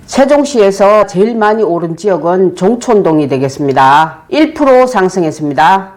세종시에서 제일 많이 오른 지역은 종촌동이 되겠습니다. 1% 상승했습니다.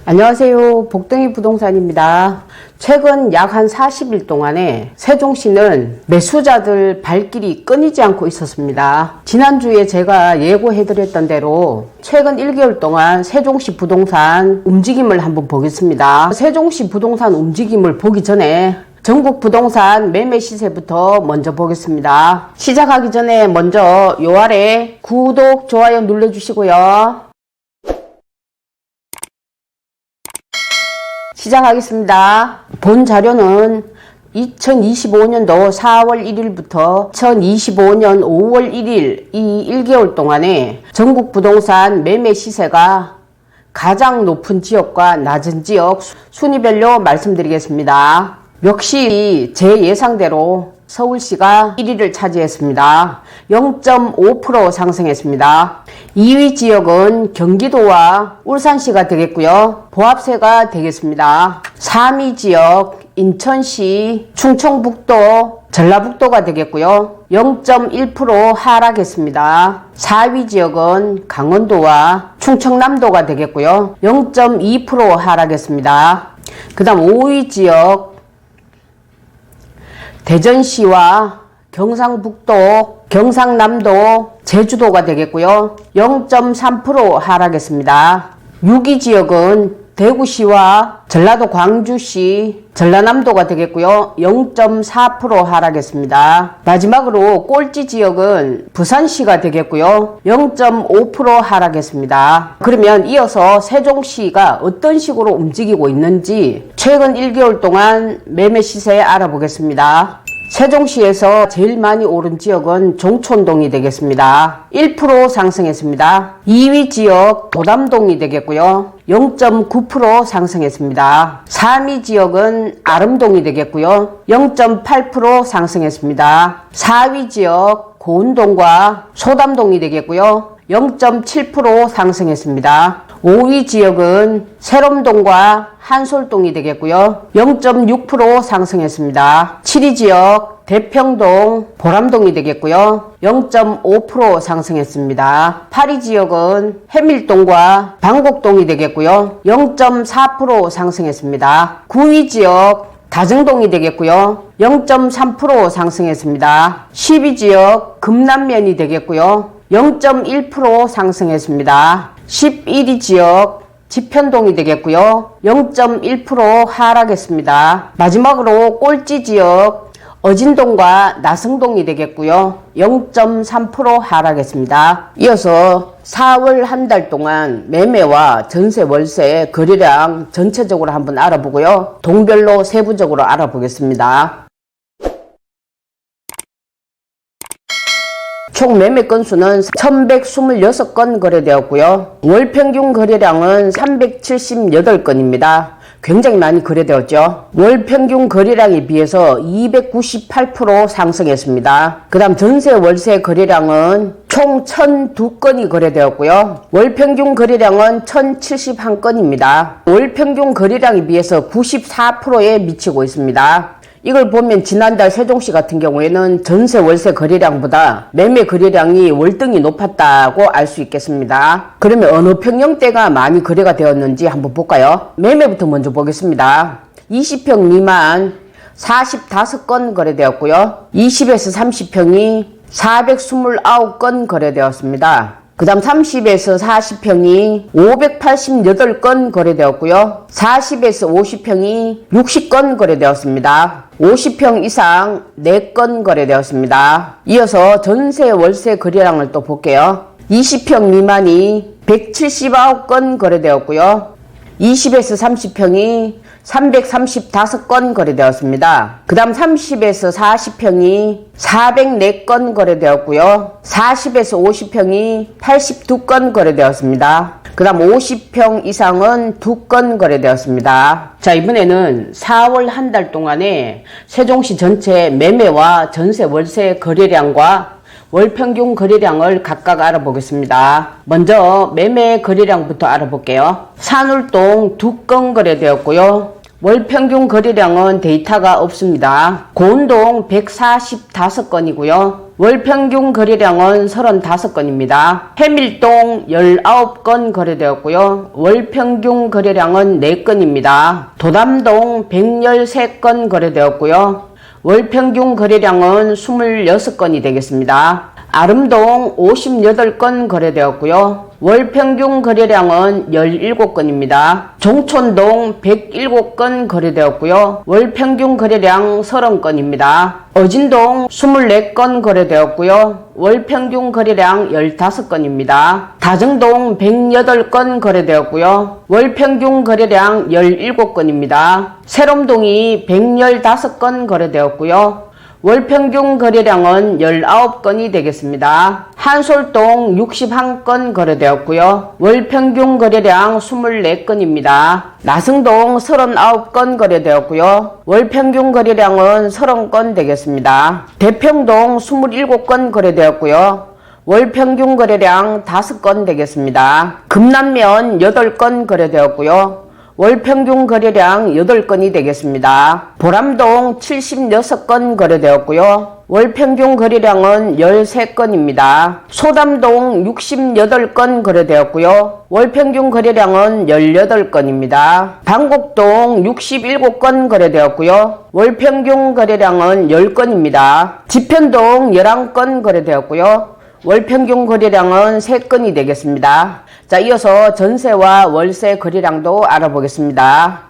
안녕하세요. 복등이 부동산입니다. 최근 약 한 40일 동안에 세종시는 매수자들 발길이 끊이지 않고 있었습니다. 지난주에 제가 예고해드렸던 대로 최근 1개월 동안 세종시 부동산 움직임을 한번 보겠습니다. 세종시 부동산 움직임을 보기 전에 전국 부동산 매매 시세부터 먼저 보겠습니다. 시작하기 전에 먼저 요 아래 구독, 좋아요 눌러주시고요. 시작하겠습니다. 본 자료는 2025년도 4월 1일부터 2025년 5월 1일 이 1개월 동안에 전국 부동산 매매 시세가 가장 높은 지역과 낮은 지역 순위별로 말씀드리겠습니다. 역시 제 예상대로 서울시가 1위를 차지했습니다. 0.5% 상승했습니다. 2위 지역은 경기도와 울산시가 되겠고요. 보합세가 되겠습니다. 3위 지역 인천시, 충청북도, 전라북도가 되겠고요. 0.1% 하락했습니다. 4위 지역은 강원도와 충청남도가 되겠고요. 0.2% 하락했습니다. 그 다음 5위 지역 대전시와 경상북도, 경상남도, 제주도가 되겠고요. 0.3% 하락했습니다. 6위 지역은 대구시와 전라도 광주시, 전라남도가 되겠고요. 0.4% 하락했습니다. 마지막으로 꼴찌 지역은 부산시가 되겠고요. 0.5% 하락했습니다. 그러면 이어서 세종시가 어떤 식으로 움직이고 있는지 최근 1개월 동안 매매 시세 알아보겠습니다. 세종시에서 제일 많이 오른 지역은 종촌동이 되겠습니다. 1% 상승했습니다. 2위 지역 도담동이 되겠고요. 0.9% 상승했습니다. 3위 지역은 아름동이 되겠고요. 0.8% 상승했습니다. 4위 지역 고운동과 소담동이 되겠고요. 0.7% 상승했습니다. 5위 지역은 새롬동과 한솔동이 되겠고요. 0.6% 상승했습니다. 7위 지역 대평동, 보람동이 되겠고요. 0.5% 상승했습니다. 8위 지역은 해밀동과 방곡동이 되겠고요. 0.4% 상승했습니다. 9위 지역 다정동이 되겠고요. 0.3% 상승했습니다. 10위 지역 금남면이 되겠고요. 0.1% 상승했습니다. 11위 지역 지편동이 되겠고요. 0.1% 하락했습니다. 마지막으로 꼴찌 지역 어진동과 나성동이 되겠고요. 0.3% 하락했습니다. 이어서 4월 한 달 동안 매매와 전세 월세 거래량 전체적으로 한번 알아보고요. 동별로 세부적으로 알아보겠습니다. 총 매매 건수는 1126건 거래되었고요. 월 평균 거래량은 378건입니다. 굉장히 많이 거래되었죠. 월 평균 거래량에 비해서 298% 상승했습니다. 그 다음 전세 월세 거래량은 총 1002건이 거래되었고요. 월 평균 거래량은 1071건입니다. 월 평균 거래량에 비해서 94%에 미치고 있습니다. 이걸 보면 지난달 세종시 같은 경우에는 전세 월세 거래량보다 매매 거래량이 월등히 높았다고 알 수 있겠습니다. 그러면 어느 평형대가 많이 거래가 되었는지 한번 볼까요? 매매부터 먼저 보겠습니다. 20평 미만 45건 거래되었고요. 20에서 30평이 429건 거래되었습니다. 그 다음 30에서 40평이 588건 거래되었고요. 40에서 50평이 60건 거래되었습니다. 50평 이상 4건 거래되었습니다. 이어서 전세 월세 거래량을 또 볼게요. 20평 미만이 179건 거래되었고요. 20에서 30평이 335건 거래되었습니다. 그 다음 30에서 40평이 404건 거래되었고요. 40에서 50평이 82건 거래되었습니다. 그 다음 50평 이상은 2건 거래되었습니다. 자, 이번에는 4월 한 달 동안에 세종시 전체 매매와 전세 월세 거래량과 월평균 거래량을 각각 알아보겠습니다. 먼저 매매 거래량부터 알아볼게요. 산울동 2건 거래되었고요. 월 평균 거래량은 데이터가 없습니다. 고운동 145건이고요. 월 평균 거래량은 35건입니다. 해밀동 19건 거래되었고요. 월 평균 거래량은 4건입니다. 도담동 113건 거래되었고요. 월 평균 거래량은 26건이 되겠습니다. 아름동 58건 거래되었고요. 월 평균 거래량은 17건입니다. 종촌동 107건 거래되었고요. 월 평균 거래량 30건입니다. 어진동 24건 거래되었고요. 월 평균 거래량 15건입니다. 다정동 108건 거래되었고요. 월 평균 거래량 17건입니다. 새롬동이 115건 거래되었고요. 월 평균 거래량은 19건이 되겠습니다. 한솔동 61건 거래되었고요. 월 평균 거래량 24건입니다. 나승동 39건 거래되었고요. 월 평균 거래량은 30건 되겠습니다. 대평동 27건 거래되었고요. 월 평균 거래량 5건 되겠습니다. 금남면 8건 거래되었고요. 월 평균 거래량 8건이 되겠습니다. 보람동 76건 거래되었고요. 월 평균 거래량은 13건입니다. 소담동 68건 거래되었고요. 월 평균 거래량은 18건입니다. 방곡동 67건 거래되었고요. 월 평균 거래량은 10건입니다. 지편동 11건 거래되었고요. 월 평균 거래량은 3건이 되겠습니다. 자, 이어서 전세와 월세 거래량도 알아보겠습니다.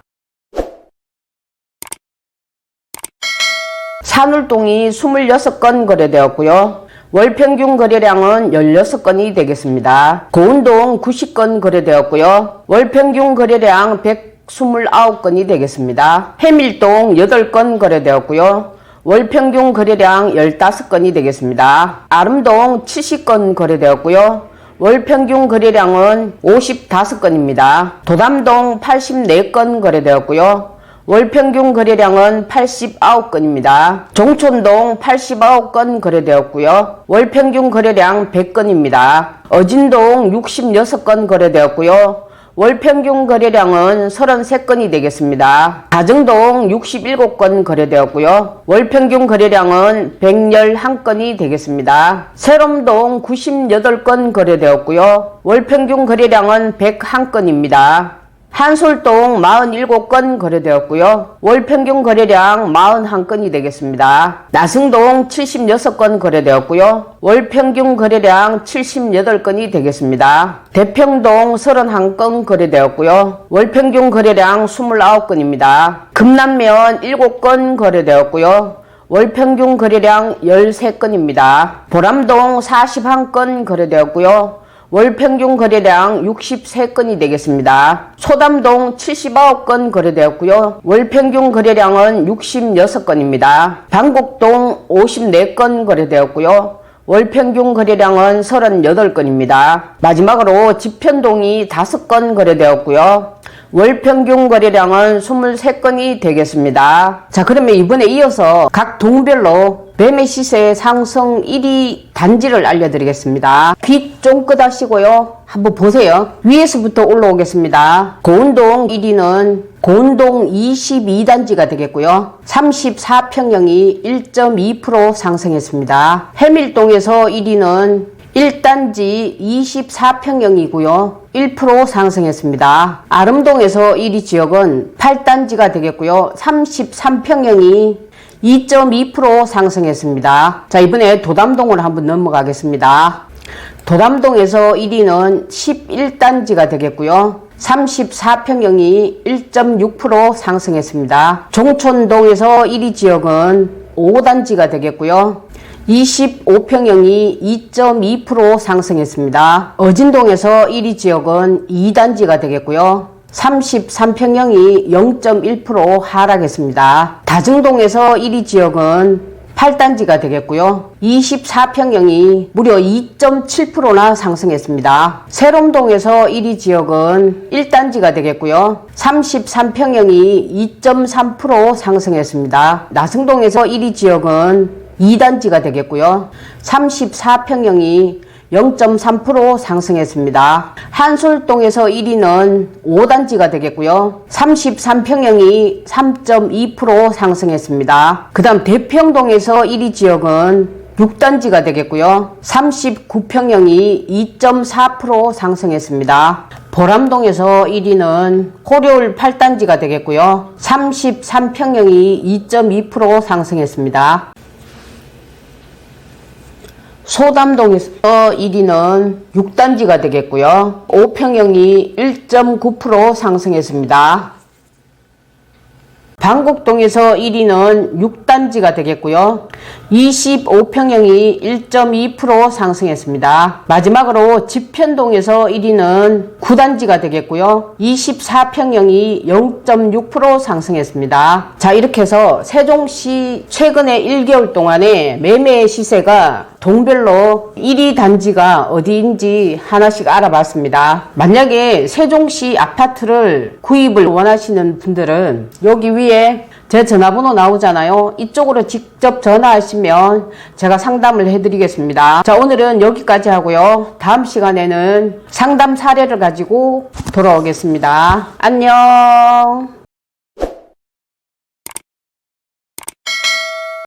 산울동이 26건 거래되었고요. 월 평균 거래량은 16건이 되겠습니다. 고운동 90건 거래되었고요. 월 평균 거래량 129건이 되겠습니다. 해밀동 8건 거래되었고요. 월 평균 거래량 15건이 되겠습니다. 아름동 70건 거래되었고요. 월 평균 거래량은 55건입니다. 도담동 84건 거래되었고요. 월 평균 거래량은 89건입니다. 종촌동 89건 거래되었고요. 월 평균 거래량 100건입니다. 어진동 66건 거래되었고요. 월 평균 거래량은 33건이 되겠습니다. 다정동 67건 거래되었고요. 월 평균 거래량은 111건이 되겠습니다. 새롬동 98건 거래되었고요. 월 평균 거래량은 101건입니다. 한솔동 47건 거래되었고요. 월 평균 거래량 41건이 되겠습니다. 나승동 76건 거래되었고요. 월 평균 거래량 78건이 되겠습니다. 대평동 31건 거래되었고요. 월 평균 거래량 29건입니다. 금남면 7건 거래되었고요. 월 평균 거래량 13건입니다. 보람동 41건 거래되었고요. 월 평균 거래량 63건이 되겠습니다. 소담동 79건 거래되었고요. 월 평균 거래량은 66건입니다. 방곡동 54건 거래되었고요. 월 평균 거래량은 38건입니다. 마지막으로 지편동이 5건 거래되었고요. 월 평균 거래량은 23건이 되겠습니다. 자, 그러면 이번에 이어서 각 동별로 매매 시세 상승 1위 단지를 알려드리겠습니다. 귀 쫑긋 하시고요. 한번 보세요. 위에서부터 올라오겠습니다. 고운동 1위는 고운동 22단지가 되겠고요. 34평형이 1.2% 상승했습니다. 해밀동에서 1위는 1단지 24평형이고요. 1% 상승했습니다. 아름동에서 1위 지역은 8단지가 되겠고요. 33평형이 2.2% 상승했습니다. 자, 이번에 도담동으로 한번 넘어가겠습니다. 도담동에서 1위는 11단지가 되겠고요. 34평형이 1.6% 상승했습니다. 종촌동에서 1위 지역은 5단지가 되겠고요. 25평형이 2.2% 상승했습니다. 어진동에서 1위 지역은 2단지가 되겠고요. 33평형이 0.1% 하락했습니다. 다정동에서 1위 지역은 8단지가 되겠고요. 24평형이 무려 2.7%나 상승했습니다. 새롬동에서 1위 지역은 1단지가 되겠고요. 33평형이 2.3% 상승했습니다. 나승동에서 1위 지역은 2단지가 되겠고요. 34평형이 0.3% 상승했습니다. 한솔동에서 1위는 5단지가 되겠고요. 33평형이 3.2% 상승했습니다. 그 다음 대평동에서 1위 지역은 6단지가 되겠고요. 39평형이 2.4% 상승했습니다. 보람동에서 1위는 호료울 8단지가 되겠고요. 33평형이 2.2% 상승했습니다. 소담동에서 1위는 6단지가 되겠고요. 5평형이 1.9% 상승했습니다. 방곡동에서 1위는 6단지가 되겠고요. 25평형이 1.2% 상승했습니다. 마지막으로 지편동에서 1위는 9단지가 되겠고요. 24평형이 0.6% 상승했습니다. 자, 이렇게 해서 세종시 최근에 1개월 동안에 매매 시세가 동별로 1위 단지가 어디인지 하나씩 알아봤습니다. 만약에 세종시 아파트를 구입을 원하시는 분들은 여기 위에 제 전화번호 나오잖아요. 이쪽으로 직접 전화하시면 제가 상담을 해드리겠습니다. 자, 오늘은 여기까지 하고요. 다음 시간에는 상담 사례를 가지고 돌아오겠습니다. 안녕.